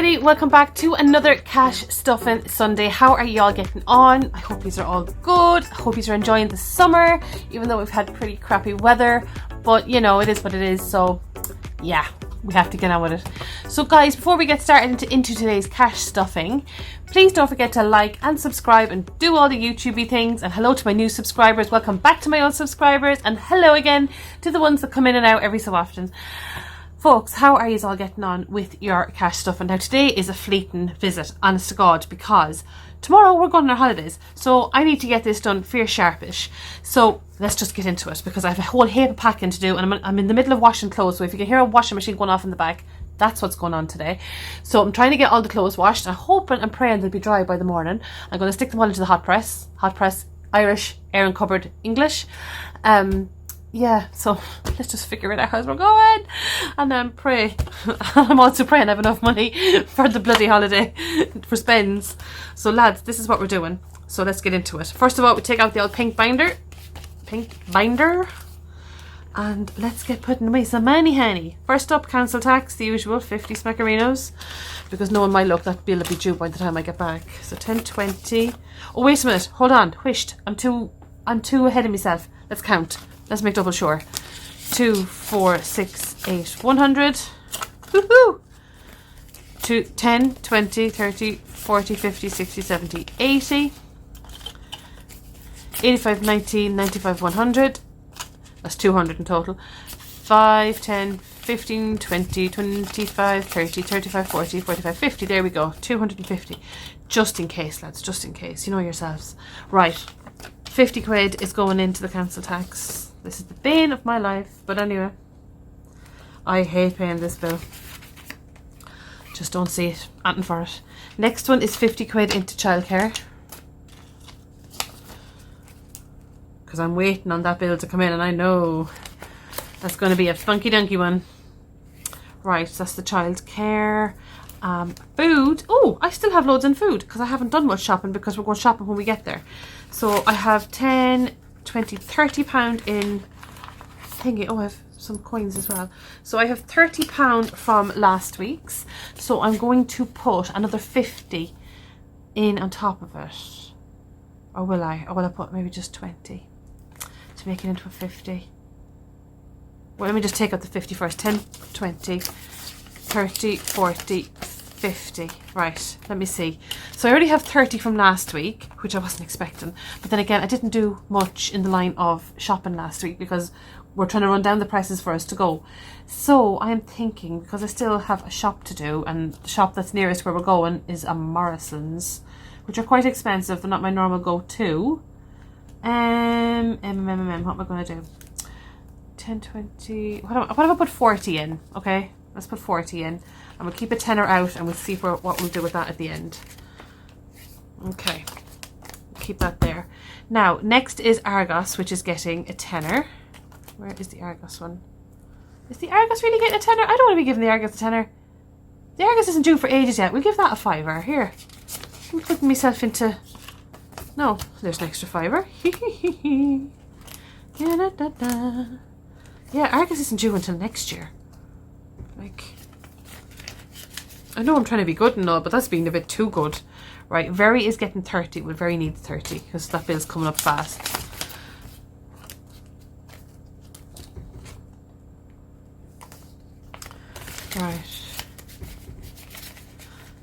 everybody, welcome back to another cash stuffing Sunday. How are y'all getting on? I hope these are all good. I hope these are enjoying the summer, even though we've had pretty crappy weather, but you know, it is what it is, so yeah, we have to get on with it. So guys, before we get started into today's cash stuffing, please don't forget to like and subscribe and do all the YouTubey things. And hello to my new subscribers, welcome back to my old subscribers, and hello again to the ones that come in and out every so often. Folks, how are you all getting on with your cash stuff? And now today is a fleeting visit, honest to God, because tomorrow we're going on our holidays. So I need to get this done fair sharpish. So let's just get into it, because I have a whole heap of packing to do, and I'm in the middle of washing clothes. So if you can hear a washing machine going off in the back, that's what's going on today. So I'm trying to get all the clothes washed. I'm hoping and praying they'll be dry by the morning. I'm going to stick them all into the hot press, Irish, air and cupboard, English. Yeah, so let's just figure it out as we're going and pray. I'm also praying I have enough money for the bloody holiday for spends. So lads, this is what we're doing. So let's get into it. First of all, we take out the old pink binder, and let's get putting away some money, honey. First up, council tax, the usual 50 smackerinos, because knowing my luck, that bill will be due by the time I get back. So 10.20. Oh wait a minute, hold on, whisht. I'm too ahead of myself. Let's count. Let's make double sure. 2, 4, 6, 8, 100. Woohoo! 10, 20, 30, 40, 50, 60, 70, 80. 85, 90, 95, 100. That's 200 in total. 5, 10, 15, 20, 25, 30, 35, 40, 45, 50. There we go. 250. Just in case, lads. Just in case. You know yourselves. Right. 50 quid is going into the council tax. This is the bane of my life. But anyway, I hate paying this bill. Just don't see it. Anting for it. Next one is 50 quid into childcare, because I'm waiting on that bill to come in, and I know that's going to be a funky dunky one. Right, so that's the childcare. Food. Oh, I still have loads in food, because I haven't done much shopping, because we're going shopping when we get there. So I have 10, 20, 30 pound in thingy. Oh, I have some coins as well. So I have 30 pound from last week's. So I'm going to put another 50 in on top of it. Or will I? Or will I put maybe just 20 to make it into a 50? Well, let me just take out the 50 first. 10, 20, 30, 40, 50. Right, let me see. So I already have 30 from last week, which I wasn't expecting. But then again, I didn't do much in the line of shopping last week, because we're trying to run down the prices for us to go. So I'm thinking, because I still have a shop to do, and the shop that's nearest where we're going is a Morrison's, which are quite expensive. They're not my normal go-to. What am I going to do? 10, 20... What if I put 40 in? Okay, let's put 40 in. And we'll keep a tenner out, and we'll see what we'll do with that at the end. Okay, keep that there. Now, next is Argos, which is getting a tenner. Where is the Argos one? Is the Argos really getting a tenner? I don't want to be giving the Argos a tenner. The Argos isn't due for ages yet. We'll give that a fiver. Here, I'm putting myself into... No, there's an extra fiver. Yeah, Argos isn't due until next year. Like... I know I'm trying to be good and all, but that's being a bit too good. Right, Very is getting 30. Well, Very needs 30, because that bill's coming up fast. Right.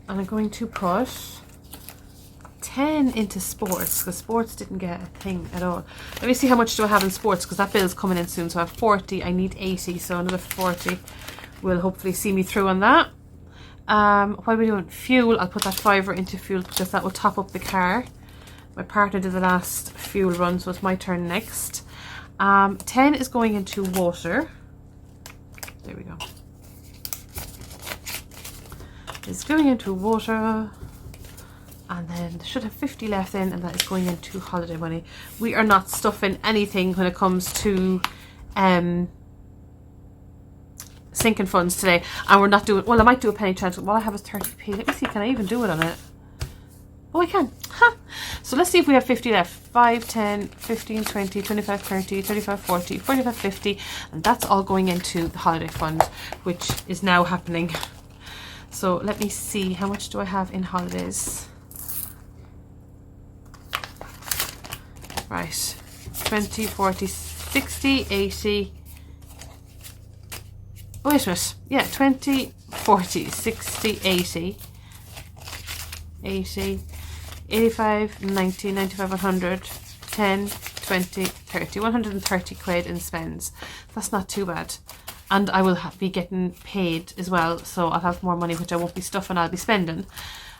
And I'm going to put 10 into sports, because sports didn't get a thing at all. Let me see how much do I have in sports, because that bill's coming in soon. So I have 40, I need 80, so another 40 will hopefully see me through on that. What are we doing? Fuel. I'll put that fiver into fuel, because that will top up the car. My partner did the last fuel run, so it's my turn next. 10 is going into water. There we go. It's going into water. And then I should have 50 left in, and that is going into holiday money. We are not stuffing anything when it comes to sinking funds today, and we're not doing... Well, I might do a penny transfer. All I have is 30p. Let me see, can I even do it on it? Oh, I can. Ha! So let's see if we have 50 left. 5, 10, 15, 20, 25, 30, 35, 40, 45, 50, and that's all going into the holiday fund, which is now happening. So let me see, how much do I have in holidays? Right, 20, 40, 60, 80. Oh, wait a minute. Yeah, 20, 40, 60, 80. 80, 85, 90, 95, 100, 10, 20, 30. 130 quid in spends. That's not too bad. And I will be getting paid as well, so I'll have more money, which I won't be stuffing, I'll be spending.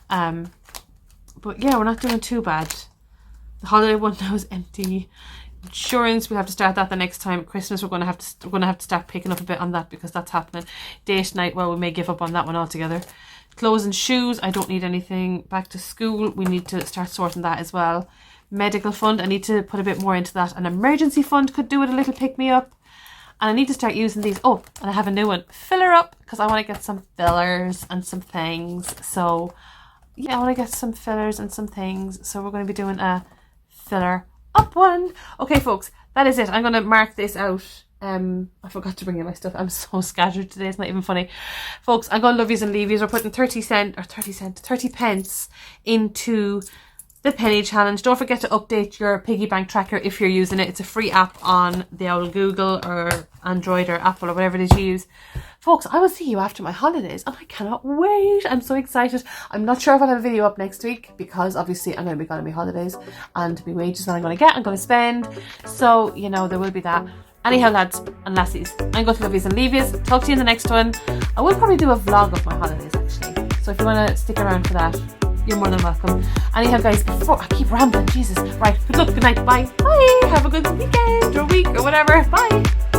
But yeah, we're not doing too bad. The holiday one now is empty. Insurance, we'll have to start that the next time. Christmas, we're going to have to start picking up a bit on that, because that's happening. Date night, well, we may give up on that one altogether. Clothes and shoes, I don't need anything. Back to school, we need to start sorting that as well. Medical fund, I need to put a bit more into that. An emergency fund could do with a little pick me up. And I need to start using these. Oh, and I have a new one. Filler up, because I want to get some fillers and some things. So, yeah, I want to get some fillers and some things. So we're going to be doing a filler up one. Okay, folks, that is it. I'm going to mark this out. I forgot to bring in my stuff. I'm so scattered today. It's not even funny. Folks, I'm going to love yous and leave yous. We're putting 30 pence into the penny challenge. Don't forget to update your piggy bank tracker if you're using it. It's a free app on the old Google or Android or Apple or whatever it is you use. Folks, I will see you after my holidays and I cannot wait. I'm so excited. I'm not sure if I'll have a video up next week, because obviously I'm going to be gone on my holidays and my wages that I'm going to get, I'm going to spend. So, you know, there will be that. Anyhow, lads and lassies, I'm going to love yous and leave yous. Talk to you in the next one. I will probably do a vlog of my holidays, actually. So if you want to stick around for that, you're more than welcome. Anyhow, guys, before I keep rambling, Jesus. Right, good luck, good night, bye. Bye. Have a good weekend or week or whatever. Bye.